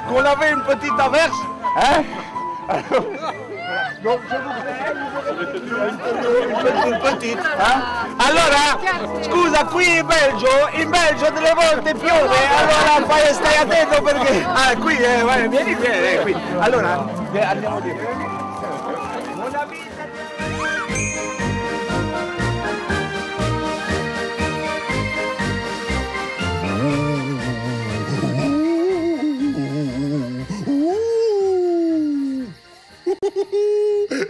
qu'on avait une petite averse, hein. Donc je vous une petite, Allora, scusa, qui in Belgio delle volte piove, allora stai attento perché... Ah, qui, vieni, qui. Allora, andiamo di qui. Buona vita.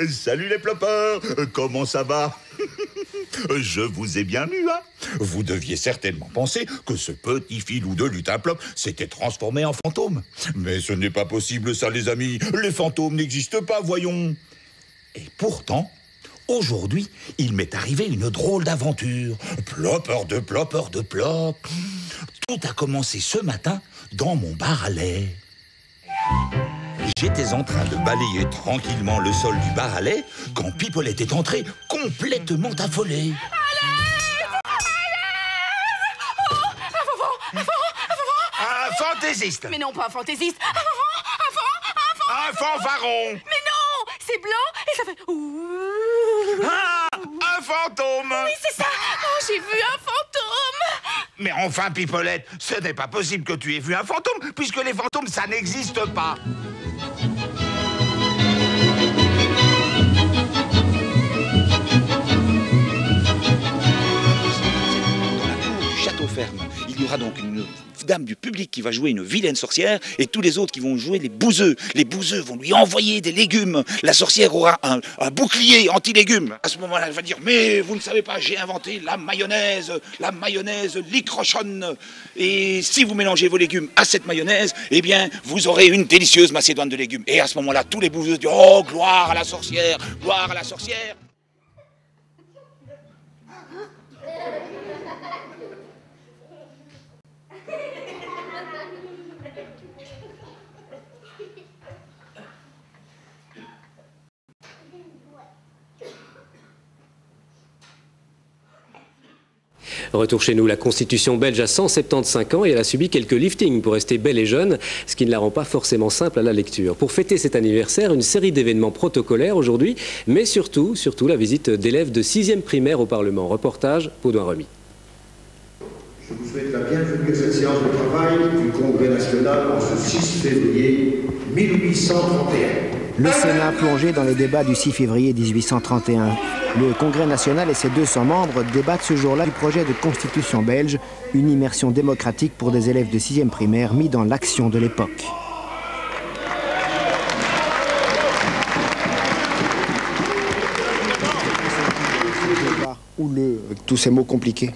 Salut les plopeurs, comment ça va? Je vous ai bien eu, hein? Vous deviez certainement penser que ce petit filou de lutin plop s'était transformé en fantôme. Mais ce n'est pas possible ça, les amis. Les fantômes n'existent pas, voyons. Et pourtant, aujourd'hui, il m'est arrivé une drôle d'aventure. Plopeur de plopeur de plop. Tout a commencé ce matin dans mon bar à lait. J'étais en train de balayer tranquillement le sol du bar à lait quand Pipolette est entrée complètement affolée. Un fantaisiste. Mais non, pas un fantaisiste. Un fanfaron. Mais non, c'est blanc et ça fait... Ah, un fantôme. Oui, c'est ça. Oh, j'ai vu un fantôme. Mais enfin, Pipolette, ce n'est pas possible que tu aies vu un fantôme, puisque les fantômes, ça n'existe pas. Ferme. Il y aura donc une dame du public qui va jouer une vilaine sorcière et tous les autres qui vont jouer les bouseux. Les bouseux vont lui envoyer des légumes. La sorcière aura un bouclier anti-légumes. À ce moment-là, elle va dire « Mais vous ne savez pas, j'ai inventé la mayonnaise licrochonne. Et si vous mélangez vos légumes à cette mayonnaise, eh bien, vous aurez une délicieuse macédoine de légumes. » Et à ce moment-là, tous les bouseux disent « Oh, gloire à la sorcière, gloire à la sorcière !» Retour chez nous, la Constitution belge a 175 ans et elle a subi quelques liftings pour rester belle et jeune, ce qui ne la rend pas forcément simple à la lecture. Pour fêter cet anniversaire, une série d'événements protocolaires aujourd'hui, mais surtout la visite d'élèves de 6e primaire au Parlement. Reportage, Baudouin Remy. Je vous souhaite la bienvenue à cette séance de travail du Congrès national en ce 6 février 1831. Le Sénat plongé dans les débats du 6 février 1831. Le Congrès national et ses 200 membres débattent ce jour-là du projet de constitution belge, une immersion démocratique pour des élèves de 6e primaire mis dans l'action de l'époque. Ou avec tous ces mots compliqués?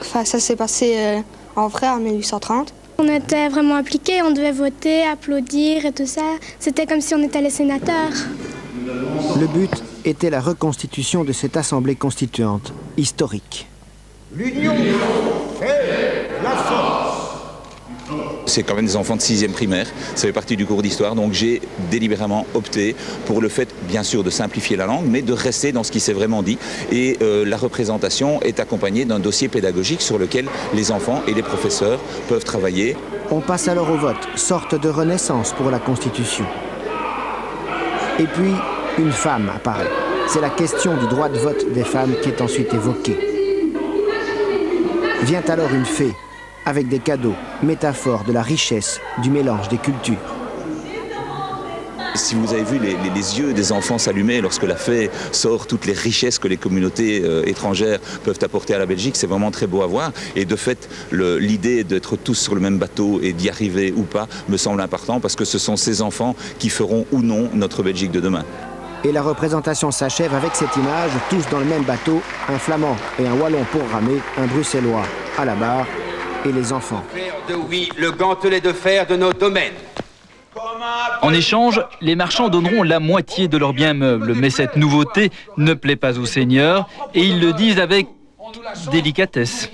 Ça s'est passé en vrai en 1830. On était vraiment impliqués, on devait voter, applaudir et tout ça. C'était comme si on était les sénateurs. Le but était la reconstitution de cette assemblée constituante, historique. L'union fait la force. C'est quand même des enfants de 6e primaire, ça fait partie du cours d'histoire, donc j'ai délibérément opté pour le fait, bien sûr, de simplifier la langue, mais de rester dans ce qui s'est vraiment dit. Et la représentation est accompagnée d'un dossier pédagogique sur lequel les enfants et les professeurs peuvent travailler. On passe alors au vote, sorte de renaissance pour la Constitution. Et puis, une femme apparaît. C'est la question du droit de vote des femmes qui est ensuite évoquée. Vient alors une fée, avec des cadeaux, métaphore de la richesse, du mélange des cultures. Si vous avez vu les yeux des enfants s'allumer lorsque la fée sort toutes les richesses que les communautés étrangères peuvent apporter à la Belgique, c'est vraiment très beau à voir. Et de fait, l'idée d'être tous sur le même bateau et d'y arriver ou pas me semble important parce que ce sont ces enfants qui feront ou non notre Belgique de demain. Et la représentation s'achève avec cette image, tous dans le même bateau, un Flamand et un Wallon pour ramer, un Bruxellois à la barre, et les enfants. De oui, le gantelet de fer de nos domaines. En échange, les marchands donneront la moitié de leurs biens meubles. Mais cette nouveauté ne plaît pas aux seigneurs et ils le disent avec délicatesse.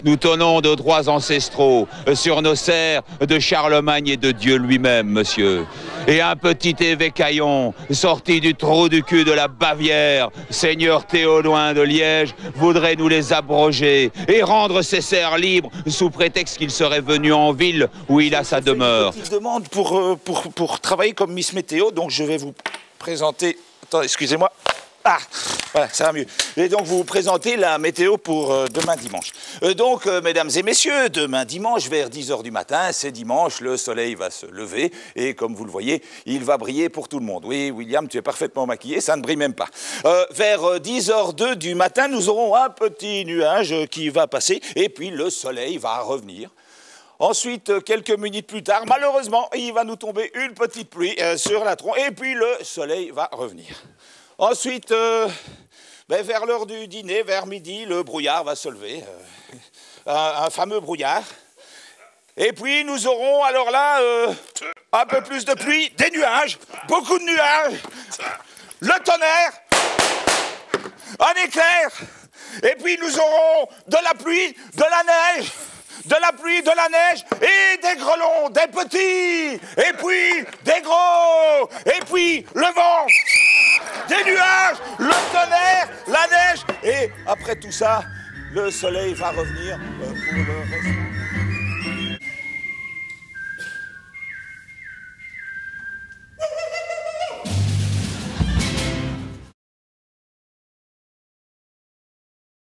Nous tenons de droits ancestraux sur nos serres de Charlemagne et de Dieu lui-même, monsieur. Et un petit évêcaillon sorti du trou du cul de la Bavière, seigneur Théodouin de Liège, voudrait nous les abroger et rendre ces serres libres sous prétexte qu'il serait venu en ville où il a sa demeure. Je demande pour travailler comme Miss Météo, donc je vais vous présenter... Attends, excusez-moi. Ah, voilà, ça va mieux. Et donc, vous présentez la météo pour demain dimanche. Donc, mesdames et messieurs, demain dimanche, vers 10h du matin, c'est dimanche, le soleil va se lever et comme vous le voyez, il va briller pour tout le monde. Oui, William, tu es parfaitement maquillé, ça ne brille même pas. Vers 10h02 du matin, nous aurons un petit nuage qui va passer et puis le soleil va revenir. Ensuite, quelques minutes plus tard, malheureusement, il va nous tomber une petite pluie sur la tronche et puis le soleil va revenir. Ensuite, vers l'heure du dîner, vers midi, le brouillard va se lever, un fameux brouillard. Et puis nous aurons alors là un peu plus de pluie, des nuages, beaucoup de nuages, le tonnerre, un éclair. Et puis nous aurons de la pluie, de la neige. De la pluie, de la neige et des grêlons, des petits, et puis des gros, et puis le vent, des nuages, le tonnerre, la neige, et après tout ça, le soleil va revenir pour le reste.